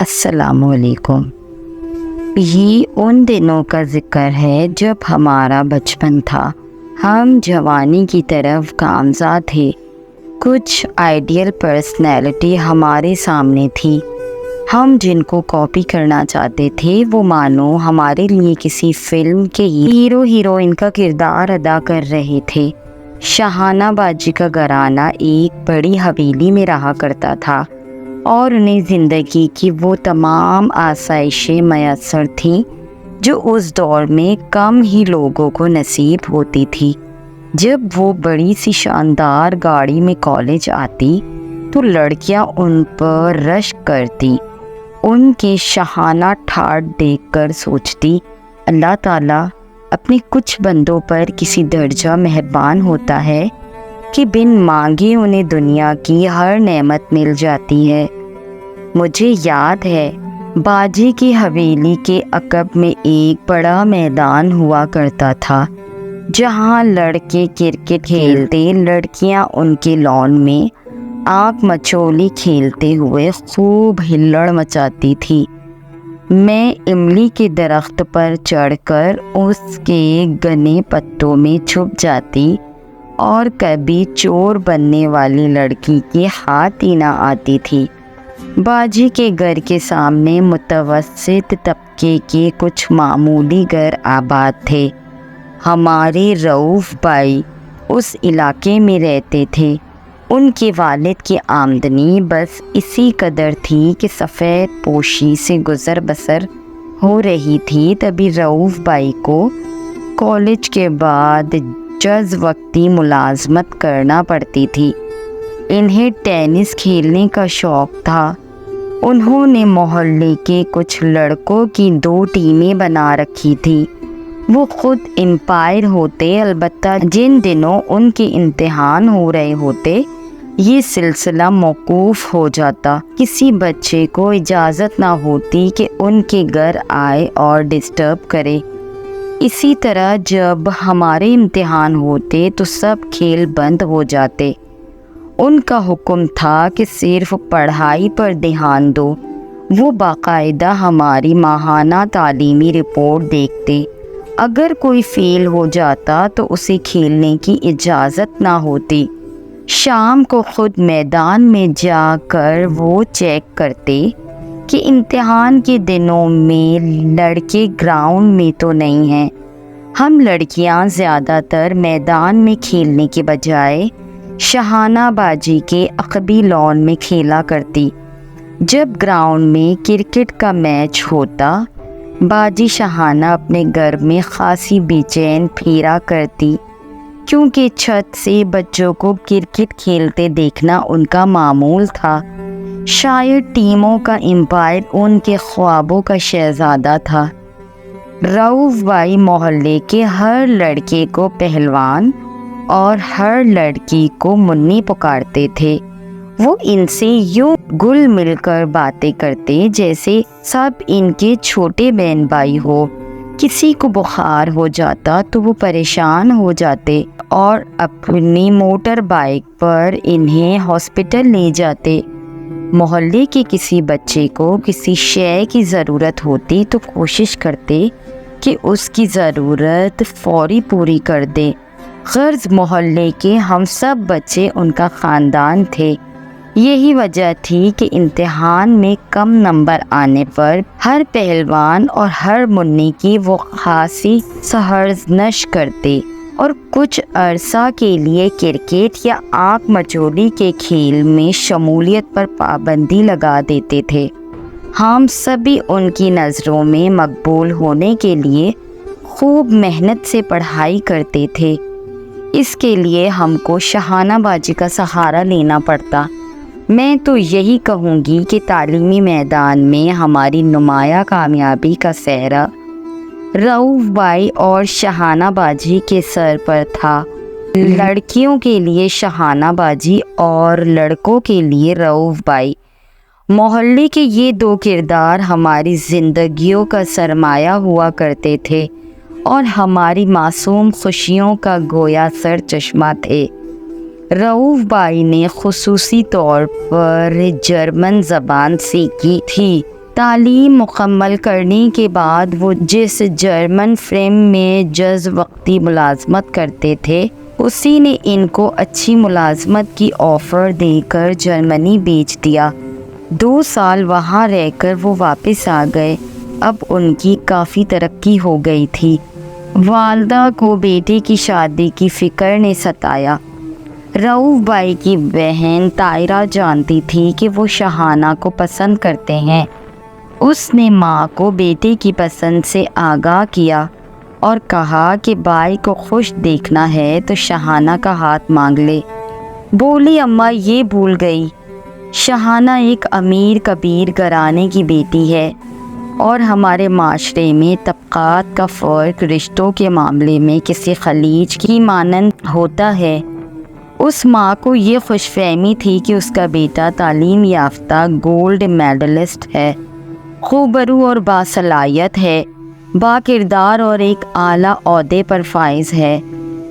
السلام علیکم۔ یہ ان دنوں کا ذکر ہے جب ہمارا بچپن تھا، ہم جوانی کی طرف گامزن تھے، کچھ آئیڈیل پرسنالٹی ہمارے سامنے تھی، ہم جن کو کاپی کرنا چاہتے تھے وہ مانو ہمارے لیے کسی فلم کے ہیرو ہیروئن کا کردار ادا کر رہے تھے۔ شاہانہ باجی کا گھرانہ ایک بڑی حویلی میں رہا کرتا تھا اور انہیں زندگی کی وہ تمام آسائشیں میسر تھیں جو اس دور میں کم ہی لوگوں کو نصیب ہوتی تھی۔ جب وہ بڑی سی شاندار گاڑی میں کالج آتی تو لڑکیاں ان پر رشک کرتی، ان کے شاہانہ ٹھاٹھ دیکھ کر سوچتی اللہ تعالیٰ اپنے کچھ بندوں پر کسی درجہ مہربان ہوتا ہے کہ بن مانگے انہیں دنیا کی ہر نعمت مل جاتی ہے۔ مجھے یاد ہے باجی کی حویلی کے عقب میں ایک بڑا میدان ہوا کرتا تھا جہاں لڑکے کرکٹ کھیلتے، لڑکیاں ان کے لان میں آنکھ مچولی کھیلتے ہوئے خوب ہلڑ مچاتی تھی۔ میں املی کے درخت پر چڑھ کر اس کے گھنے پتوں میں چھپ جاتی اور کبھی چور بننے والی لڑکی کے ہاتھ ہی نہ آتی تھی۔ باجی کے گھر کے سامنے متوسط طبقے کے کچھ معمولی گھر آباد تھے۔ ہمارے رؤوف بھائی اس علاقے میں رہتے تھے۔ ان کے والد کی آمدنی بس اسی قدر تھی کہ سفید پوشی سے گزر بسر ہو رہی تھی۔ تبھی رؤوف بھائی کو کالج کے بعد جز وقتی ملازمت کرنا پڑتی تھی۔ انہیں ٹینس کھیلنے کا شوق تھا۔ انہوں نے محلے کے کچھ لڑکوں کی 2 ٹیمیں بنا رکھی تھی۔ وہ خود امپائر ہوتے، البتہ جن دنوں ان کے امتحان ہو رہے ہوتے یہ سلسلہ موقوف ہو جاتا، کسی بچے کو اجازت نہ ہوتی کہ ان کے گھر آئے اور ڈسٹرب کرے۔ اسی طرح جب ہمارے امتحان ہوتے تو سب کھیل بند ہو جاتے۔ ان کا حکم تھا کہ صرف پڑھائی پر دھیان دو۔ وہ باقاعدہ ہماری ماہانہ تعلیمی رپورٹ دیکھتے۔ اگر کوئی فیل ہو جاتا تو اسے کھیلنے کی اجازت نہ ہوتی۔ شام کو خود میدان میں جا کر وہ چیک کرتے کہ امتحان کے دنوں میں لڑکے گراؤنڈ میں تو نہیں ہیں۔ ہم لڑکیاں زیادہ تر میدان میں کھیلنے کے بجائے شاہانہ باجی کے عقبی لان میں کھیلا کرتی۔ جب گراؤنڈ میں کرکٹ کا میچ ہوتا باجی شاہانہ اپنے گھر میں خاصی بے چین پھیرا کرتی، کیونکہ چھت سے بچوں کو کرکٹ کھیلتے دیکھنا ان کا معمول تھا۔ شاید ٹیموں کا امپائر ان کے خوابوں کا شہزادہ تھا۔ رؤوف بھائی محلے کے ہر لڑکے کو پہلوان اور ہر لڑکی کو منی پکارتے تھے۔ وہ ان سے یوں گل مل کر باتیں کرتے جیسے سب ان کے چھوٹے بہن بھائی ہو۔ کسی کو بخار ہو جاتا تو وہ پریشان ہو جاتے اور اپنی موٹر بائیک پر انہیں ہاسپٹل لے جاتے۔ محلے کے کسی بچے کو کسی شے کی ضرورت ہوتی تو کوشش کرتے کہ اس کی ضرورت فوری پوری کر دے۔ غرض محلے کے ہم سب بچے ان کا خاندان تھے۔ یہی وجہ تھی کہ امتحان میں کم نمبر آنے پر ہر پہلوان اور ہر منی کی وہ خاصی سرزنش کرتے اور کچھ عرصہ کے لیے کرکٹ یا آنکھ مچولی کے کھیل میں شمولیت پر پابندی لگا دیتے تھے۔ ہم سبھی ان کی نظروں میں مقبول ہونے کے لیے خوب محنت سے پڑھائی کرتے تھے۔ اس کے لیے ہم کو شاہانہ باجی کا سہارا لینا پڑتا۔ میں تو یہی کہوں گی کہ تعلیمی میدان میں ہماری نمایاں کامیابی کا سہرا رؤوف بھائی اور شاہانہ باجی کے سر پر تھا۔ لڑکیوں کے لیے شاہانہ باجی اور لڑکوں کے لیے رؤوف بھائی۔ محلے کے یہ 2 کردار ہماری زندگیوں کا سرمایہ ہوا کرتے تھے اور ہماری معصوم خوشیوں کا گویا سر چشمہ تھے۔ رؤوف بھائی نے خصوصی طور پر جرمن زبان سیکھی تھی تعلیم مکمل کرنے کے بعد وہ جس جرمن فرم میں جز وقتی ملازمت کرتے تھے اسی نے ان کو اچھی ملازمت کی آفر دے کر جرمنی بھیج دیا۔ 2 سال وہاں رہ کر وہ واپس آ گئے۔ اب ان کی کافی ترقی ہو گئی تھی۔ والدہ کو بیٹے کی شادی کی فکر نے ستایا۔ رؤوف بھائی کی بہن طاہرہ جانتی تھی کہ وہ شاہانہ کو پسند کرتے ہیں۔ اس نے ماں کو بیٹے کی پسند سے آگاہ کیا اور کہا کہ بھائی کو خوش دیکھنا ہے تو شاہانہ کا ہاتھ مانگ لے۔ بولی اماں یہ بھول گئی، شاہانہ ایک امیر کبیر گھرانے کی بیٹی ہے اور ہمارے معاشرے میں طبقات کا فرق رشتوں کے معاملے میں کسی خلیج کی مانند ہوتا ہے۔ اس ماں کو یہ خوش فہمی تھی کہ اس کا بیٹا تعلیم یافتہ گولڈ میڈلسٹ ہے، خوبرو اور باصلاحیت ہے، با کردار اور ایک اعلیٰ عہدے پر فائز ہے۔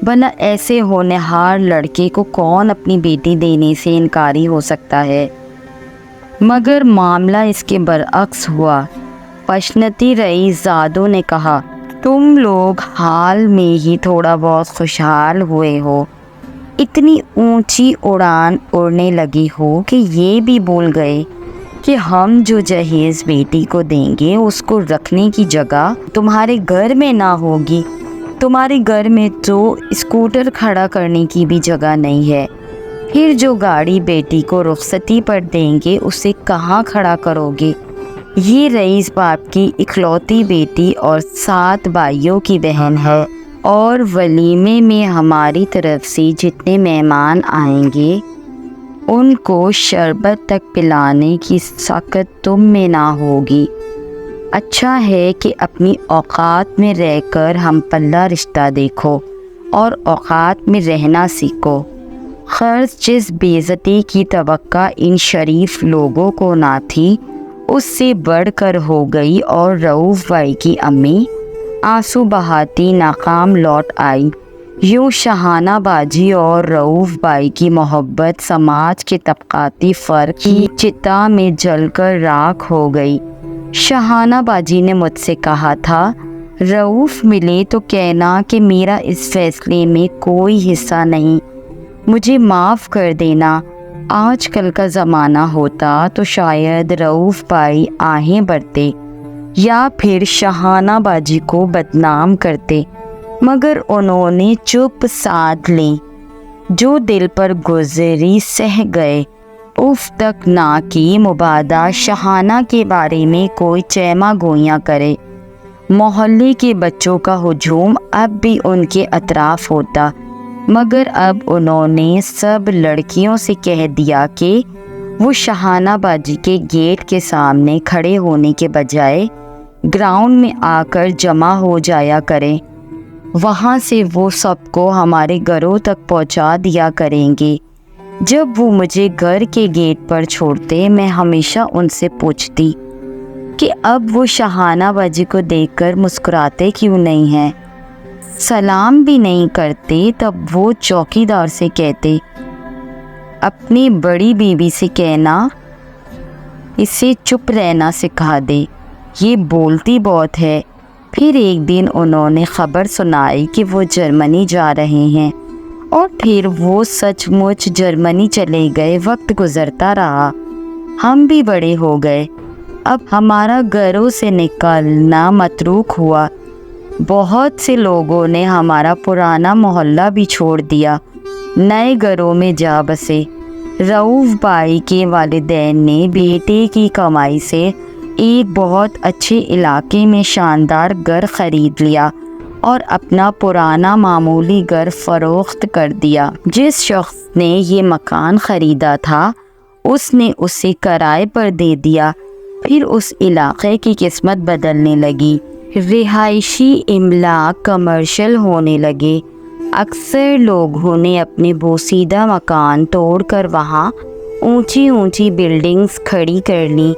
بھلا ایسے ہونہار لڑکے کو کون اپنی بیٹی دینے سے انکاری ہو سکتا ہے؟ مگر معاملہ اس کے برعکس ہوا۔ پشنتی رئیس زادوں نے کہا، تم لوگ حال میں ہی تھوڑا بہت خوشحال ہوئے ہو، اتنی اونچی اڑان اڑنے لگی ہو کہ یہ بھی بھول گئے کہ ہم جو جہیز بیٹی کو دیں گے اس کو رکھنے کی جگہ تمہارے گھر میں نہ ہوگی۔ تمہارے گھر میں تو اسکوٹر کھڑا کرنے کی بھی جگہ نہیں ہے، پھر جو گاڑی بیٹی کو رخصتی پر دیں گے اسے کہاں کھڑا کرو گے؟ یہ رئیس باپ کی اکلوتی بیٹی اور 7 بھائیوں کی بہن ہے، اور ولیمے میں ہماری طرف سے جتنے مہمان آئیں گے ان کو شربت تک پلانے کی سعادت تم میں نہ ہوگی۔ اچھا ہے کہ اپنی اوقات میں رہ کر ہم پلہ رشتہ دیکھو اور اوقات میں رہنا سیکھو۔ خرچ جس بے عزتی کی توقع ان شریف لوگوں کو نہ تھی اس سے بڑھ کر ہو گئی، اور رؤوف بھائی کی امی آنسو بہاتی ناکام لوٹ آئی۔ یوں شاہانہ باجی اور رؤوف بھائی کی محبت سماج کے طبقاتی فرق کی چتا میں جل کر راکھ ہو گئی۔ شاہانہ باجی نے مجھ سے کہا تھا، رؤوف ملے تو کہنا کہ میرا اس فیصلے میں کوئی حصہ نہیں، مجھے معاف کر دینا۔ آج کل کا زمانہ ہوتا تو شاید رؤوف بھائی آہیں بھرتے یا پھر شاہانہ باجی کو بدنام کرتے، مگر انہوں نے چپ سادھ لی۔ جو دل پر گزری سہ گئے۔ اف تک نہ کی مبادا شاہانہ کے بارے میں کوئی چیمہ گوئیاں کرے۔ محلے کے بچوں کا ہجوم اب بھی ان کے اطراف ہوتا، مگر اب انہوں نے سب لڑکیوں سے کہہ دیا کہ وہ شاہانہ باجی کے گیٹ کے سامنے کھڑے ہونے کے بجائے گراؤنڈ میں آ کر جمع ہو جایا کریں، وہاں سے وہ سب کو ہمارے گھروں تک پہنچا دیا کریں گے۔ جب وہ مجھے گھر کے گیٹ پر چھوڑتے میں ہمیشہ ان سے پوچھتی کہ اب وہ شاہانہ باجی کو دیکھ کر مسکراتے کیوں نہیں ہیں، سلام بھی نہیں کرتے۔ تب وہ چوکیدار سے کہتے، اپنی بڑی بیوی سے کہنا اسے چپ رہنا سکھا دے، یہ بولتی بہت ہے۔ پھر ایک دن انہوں نے خبر سنائی کہ وہ جرمنی جا رہے ہیں، اور پھر وہ سچ مچ جرمنی چلے گئے۔ وقت گزرتا رہا، ہم بھی بڑے ہو گئے، اب ہمارا گھروں سے نکلنا متروک ہوا۔ بہت سے لوگوں نے ہمارا پرانا محلہ بھی چھوڑ دیا، نئے گھروں میں جا بسے۔ رؤوف بھائی کے والدین نے بیٹے کی کمائی سے ایک بہت اچھے علاقے میں شاندار گھر خرید لیا اور اپنا پرانا معمولی گھر فروخت کر دیا۔ جس شخص نے یہ مکان خریدا تھا اس نے اسے کرائے پر دے دیا۔ پھر اس علاقے کی قسمت بدلنے لگی، رہائشی املاک کمرشل ہونے لگے۔ اکثر لوگوں نے اپنے بوسیدہ مکان توڑ کر وہاں اونچی اونچی بلڈنگز کھڑی کر لیں۔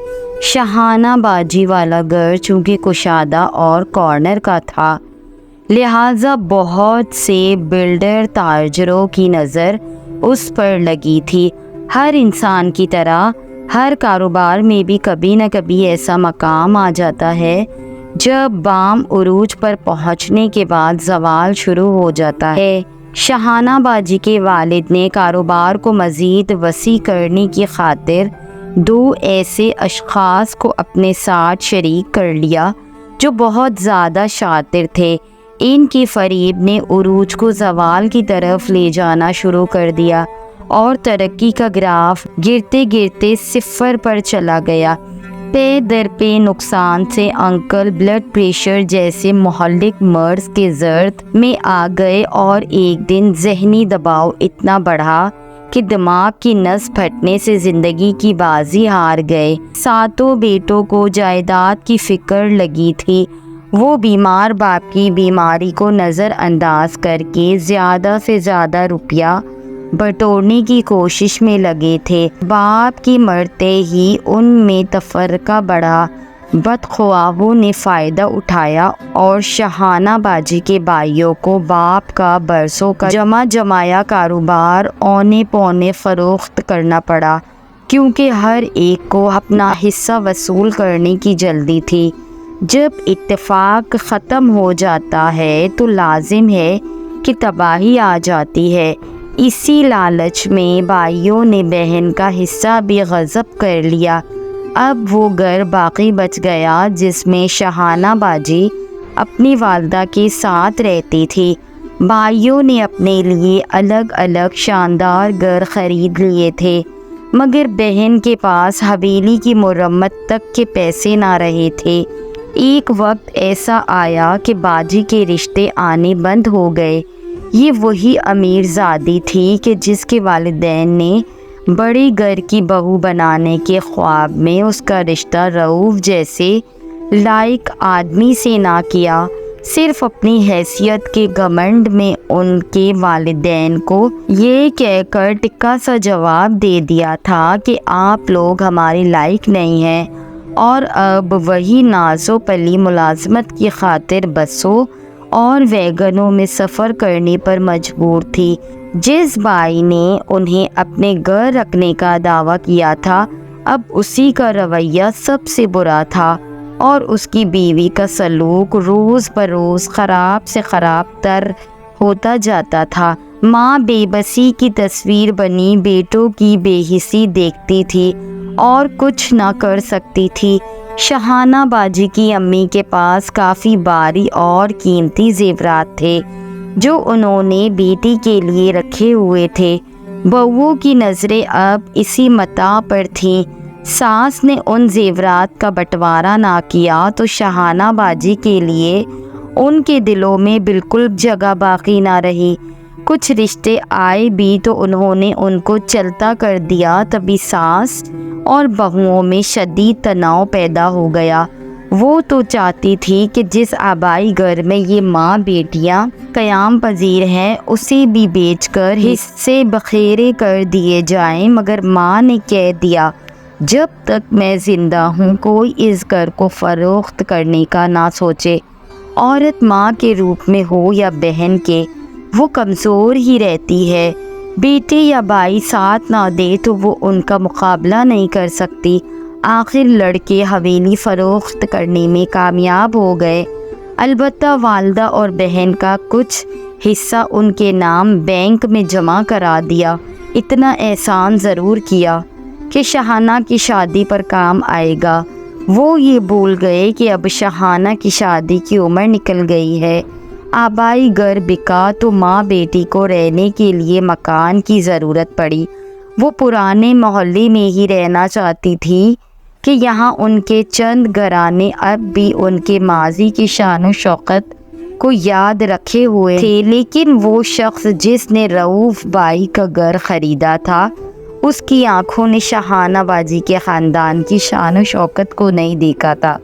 شاہانہ باجی والا گھر چونکہ کشادہ اور کارنر کا تھا، لہٰذا بہت سے بلڈر تاجروں کی نظر اس پر لگی تھی۔ ہر انسان کی طرح ہر کاروبار میں بھی کبھی نہ کبھی ایسا مقام آ جاتا ہے جب بام عروج پر پہنچنے کے بعد زوال شروع ہو جاتا ہے۔ شاہانہ باجی کے والد نے کاروبار کو مزید وسیع کرنے کی خاطر 2 ایسے اشخاص کو اپنے ساتھ شریک کر لیا جو بہت زیادہ شاطر تھے۔ ان کی فریب نے عروج کو زوال کی طرف لے جانا شروع کر دیا اور ترقی کا گراف گرتے گرتے 0 پر چلا گیا۔ پے در پے نقصان سے انکل بلڈ پریشر جیسے مہلک مرض کے زرد میں آ گئے اور ایک دن ذہنی دباؤ اتنا بڑھا کہ دماغ کی نس پھٹنے سے زندگی کی بازی ہار گئے۔ 7 بیٹوں کو جائیداد کی فکر لگی تھی۔ وہ بیمار باپ کی بیماری کو نظر انداز کر کے زیادہ سے زیادہ روپیہ بٹورنے کی کوشش میں لگے تھے۔ باپ کی مرتے ہی ان میں تفرقہ بڑھا۔ بدخواہوں نے فائدہ اٹھایا اور شاہانہ باجی کے بھائیوں کو باپ کا برسوں کا جمع جمایا کاروبار اونے پونے فروخت کرنا پڑا، کیونکہ ہر ایک کو اپنا حصہ وصول کرنے کی جلدی تھی۔ جب اتفاق ختم ہو جاتا ہے تو لازم ہے کہ تباہی آ جاتی ہے۔ اسی لالچ میں بھائیوں نے بہن کا حصہ بھی غصب کر لیا۔ اب وہ گھر باقی بچ گیا جس میں شاہانہ باجی اپنی والدہ کے ساتھ رہتی تھی۔ بھائیوں نے اپنے لیے الگ الگ شاندار گھر خرید لیے تھے، مگر بہن کے پاس حویلی کی مرمت تک کے پیسے نہ رہے تھے۔ ایک وقت ایسا آیا کہ باجی کے رشتے آنے بند ہو گئے۔ یہ وہی امیر زادی تھی کہ جس کے والدین نے بڑے گھر کی بہو بنانے کے خواب میں اس کا رشتہ رؤوف جیسے لائق آدمی سے نہ کیا۔ صرف اپنی حیثیت کے گھمنڈ میں ان کے والدین کو یہ کہہ کر ٹکا سا جواب دے دیا تھا کہ آپ لوگ ہمارے لائق نہیں ہیں، اور اب وہی نازو پلی ملازمت کی خاطر بسوں اور ویگنوں میں سفر کرنے پر مجبور تھی۔ جس بھائی نے انہیں اپنے گھر رکھنے کا دعویٰ کیا تھا، اب اسی کا رویہ سب سے برا تھا اور اس کی بیوی کا سلوک روز بروز خراب سے خراب تر ہوتا جاتا تھا۔ ماں بے بسی کی تصویر بنی بیٹوں کی بے حسی دیکھتی تھی اور کچھ نہ کر سکتی تھی۔ شاہانہ باجی کی امی کے پاس کافی بھاری اور قیمتی زیورات تھے جو انہوں نے بیٹی کے لیے رکھے ہوئے تھے۔ بہوؤں کی نظریں اب اسی متاع پر تھیں۔ ساس نے ان زیورات کا بٹوارا نہ کیا تو شاہانہ باجی کے لیے ان کے دلوں میں بالکل جگہ باقی نہ رہی۔ کچھ رشتے آئے بھی تو انہوں نے ان کو چلتا کر دیا۔ تبھی ساس اور بہوؤں میں شدید تناؤ پیدا ہو گیا۔ وہ تو چاہتی تھی کہ جس آبائی گھر میں یہ ماں بیٹیاں قیام پذیر ہیں اسے بھی بیچ کر حصے بکھیرے کر دیے جائیں، مگر ماں نے کہہ دیا جب تک میں زندہ ہوں کوئی اس گھر کو فروخت کرنے کا نہ سوچے۔ عورت ماں کے روپ میں ہو یا بہن کے، وہ کمزور ہی رہتی ہے۔ بیٹے یا بھائی ساتھ نہ دے تو وہ ان کا مقابلہ نہیں کر سکتی۔ آخر لڑکے حویلی فروخت کرنے میں کامیاب ہو گئے۔ البتہ والدہ اور بہن کا کچھ حصہ ان کے نام بینک میں جمع کرا دیا۔ اتنا احسان ضرور کیا کہ شاہانہ کی شادی پر کام آئے گا۔ وہ یہ بھول گئے کہ اب شاہانہ کی شادی کی عمر نکل گئی ہے۔ آبائی گھر بکا تو ماں بیٹی کو رہنے کے لیے مکان کی ضرورت پڑی۔ وہ پرانے محلے میں ہی رہنا چاہتی تھی کہ یہاں ان کے چند گھرانے اب بھی ان کے ماضی کی شان و شوکت کو یاد رکھے ہوئے تھے، لیکن وہ شخص جس نے رؤوف بھائی کا گھر خریدا تھا اس کی آنکھوں نے شاہانہ باجی کے خاندان کی شان و شوکت کو نہیں دیکھا تھا۔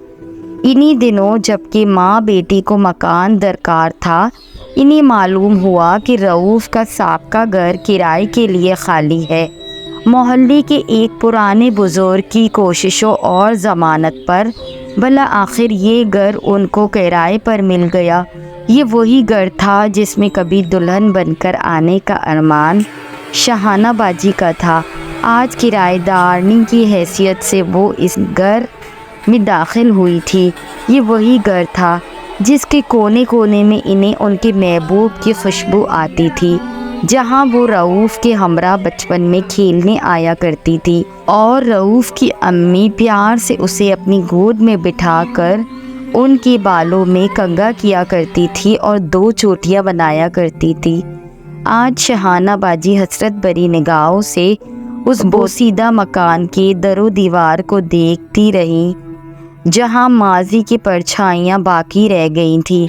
انہی دنوں جبکہ ماں بیٹی کو مکان درکار تھا، انہیں معلوم ہوا کہ رؤوف کا سابقہ گھر کرائے کے لیے خالی ہے۔ محلے کے ایک پرانے بزرگ کی کوششوں اور ضمانت پر بالآخر یہ گھر ان کو کرائے پر مل گیا۔ یہ وہی گھر تھا جس میں کبھی دلہن بن کر آنے کا ارمان شاہانہ باجی کا تھا۔ آج کرایہ دارنی کی حیثیت سے وہ اس گھر میں داخل ہوئی تھی۔ یہ وہی گھر تھا جس کے کونے کونے میں انہیں ان کے محبوب کی خوشبو آتی تھی، جہاں وہ رؤوف کے ہمراہ بچپن میں کھیلنے آیا کرتی تھی، اور رؤوف کی امی پیار سے اسے اپنی گود میں بٹھا کر ان کے بالوں میں کنگھا کیا کرتی تھی اور 2 چوٹیاں بنایا کرتی تھی۔ آج شاہانہ باجی حسرت بھری نگاہوں سے اس بوسیدہ مکان کے در و دیوار کو دیکھتی رہی جہاں ماضی کی پرچھائیاں باقی رہ گئی تھیں۔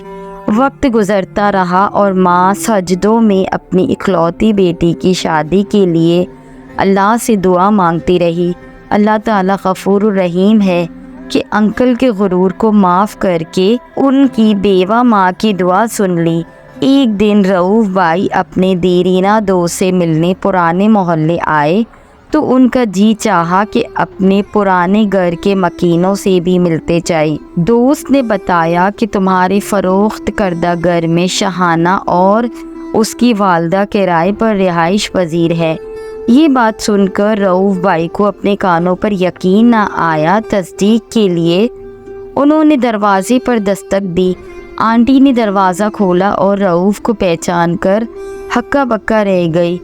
وقت گزرتا رہا اور ماں سجدوں میں اپنی اکلوتی بیٹی کی شادی کے لیے اللہ سے دعا مانگتی رہی۔ اللہ تعالیٰ غفور الرحیم ہے کہ انکل کے غرور کو معاف کر کے ان کی بیوہ ماں کی دعا سن لی۔ ایک دن رؤوف بھائی اپنے دیرینہ دوست سے ملنے پرانے محلے آئے تو ان کا جی چاہا کہ اپنے پرانے گھر کے مکینوں سے بھی ملتے جائیں۔ دوست نے بتایا کہ تمہارے فروخت کردہ گھر میں شاہانہ اور اس کی والدہ کرائے پر رہائش پذیر ہے۔ یہ بات سن کر رؤوف بھائی کو اپنے کانوں پر یقین نہ آیا۔ تصدیق کے لیے انہوں نے دروازے پر دستک دی۔ آنٹی نے دروازہ کھولا اور رؤوف کو پہچان کر ہکا بکا رہ گئی۔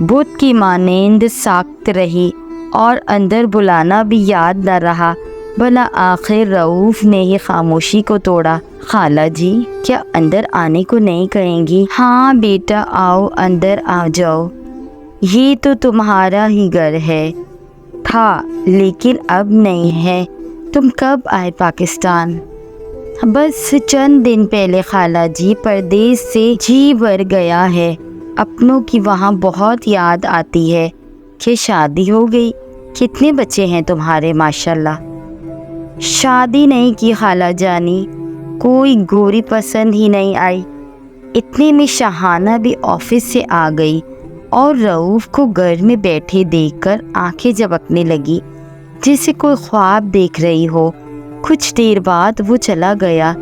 بت کی مانند ساکت رہی اور اندر بلانا بھی یاد نہ رہا۔ بلا آخر رؤوف نے ہی خاموشی کو توڑا۔ خالہ جی، کیا اندر آنے کو نہیں کہیں گی؟ ہاں بیٹا، آؤ اندر آ جاؤ۔ یہ تو تمہارا ہی گھر ہے، تھا لیکن اب نہیں ہے۔ تم کب آئے پاکستان؟ بس چند دن پہلے خالہ جی۔ پردیس سے جی بھر گیا ہے، اپنوں کی وہاں بہت یاد آتی ہے۔ کہ شادی ہو گئی؟ کتنے بچے ہیں تمہارے؟ ماشاءاللہ۔ شادی نہیں کی خالہ جانی، کوئی گوری پسند ہی نہیں آئی۔ اتنے میں شاہانہ بھی آفس سے آ گئی اور رؤوف کو گھر میں بیٹھے دیکھ کر آنکھیں جھپکنے لگی جیسے کوئی خواب دیکھ رہی ہو۔ کچھ دیر بعد وہ چلا گیا۔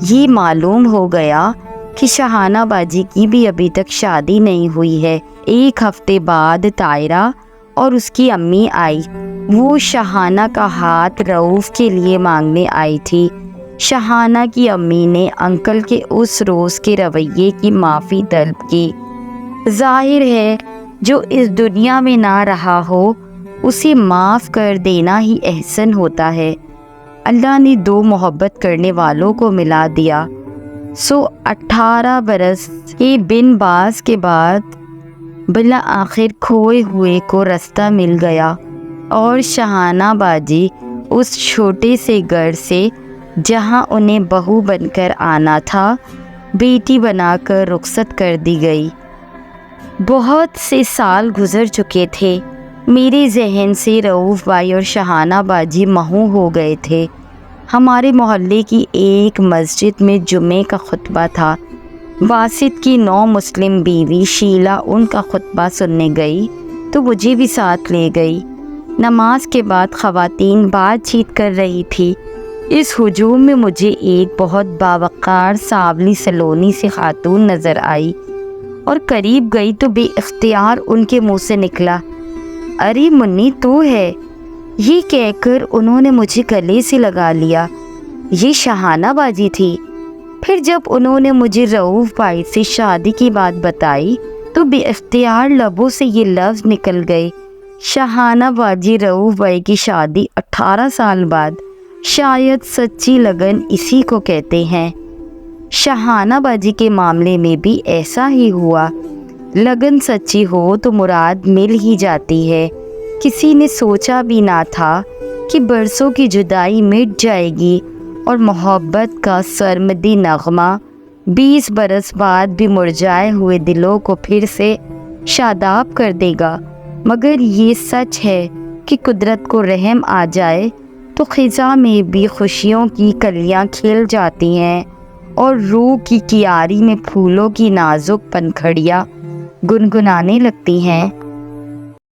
یہ معلوم ہو گیا کہ شاہانہ باجی کی بھی ابھی تک شادی نہیں ہوئی ہے۔ ایک ہفتے بعد طاہرہ اور اس کی امی آئی۔ وہ شاہانہ کا ہاتھ رؤوف کے لیے مانگنے آئی تھی۔ شاہانہ کی امی نے انکل کے اس روز کے رویے کی معافی طلب کی۔ ظاہر ہے جو اس دنیا میں نہ رہا ہو اسے معاف کر دینا ہی احسن ہوتا ہے۔ اللہ نے 2 محبت کرنے والوں کو ملا دیا۔ 18 برس کے بن باز کے بعد بالآخر کھوئے ہوئے کو رستہ مل گیا اور شاہانہ باجی اس چھوٹے سے گھر سے جہاں انہیں بہو بن کر آنا تھا، بیٹی بنا کر رخصت کر دی گئی۔ بہت سے سال گزر چکے تھے۔ میرے ذہن سے رؤوف بھائی اور شاہانہ باجی محو ہو گئے تھے۔ ہمارے محلے کی ایک مسجد میں جمعے کا خطبہ تھا۔ باسط کی نو مسلم بیوی شیلا ان کا خطبہ سننے گئی تو مجھے بھی ساتھ لے گئی۔ نماز کے بعد خواتین بات چیت کر رہی تھی۔ اس ہجوم میں مجھے ایک بہت باوقار سانولی سلونی سی خاتون نظر آئی اور قریب گئی تو بے اختیار ان کے منہ سے نکلا، ارے منی تو ہے۔ یہ کہہ کر انہوں نے مجھے گلے سے لگا لیا۔ یہ شاہانہ باجی تھی۔ پھر جب انہوں نے مجھے رؤوف بھائی سے شادی کی بات بتائی تو بے اختیار لبوں سے یہ لفظ نکل گئے، شاہانہ باجی رؤوف بھائی کی شادی 18 سال بعد۔ شاید سچی لگن اسی کو کہتے ہیں۔ شاہانہ باجی کے معاملے میں بھی ایسا ہی ہوا۔ لگن سچی ہو تو مراد مل ہی جاتی ہے۔ کسی نے سوچا بھی نہ تھا کہ برسوں کی جدائی مٹ جائے گی اور محبت کا سرمدی نغمہ 20 برس بعد بھی مرجھائے ہوئے دلوں کو پھر سے شاداب کر دے گا۔ مگر یہ سچ ہے کہ قدرت کو رحم آ جائے تو خزاں میں بھی خوشیوں کی کلیاں کھل جاتی ہیں اور روح کی کیاری میں پھولوں کی نازک پنکھڑیاں گنگنانے لگتی ہیں۔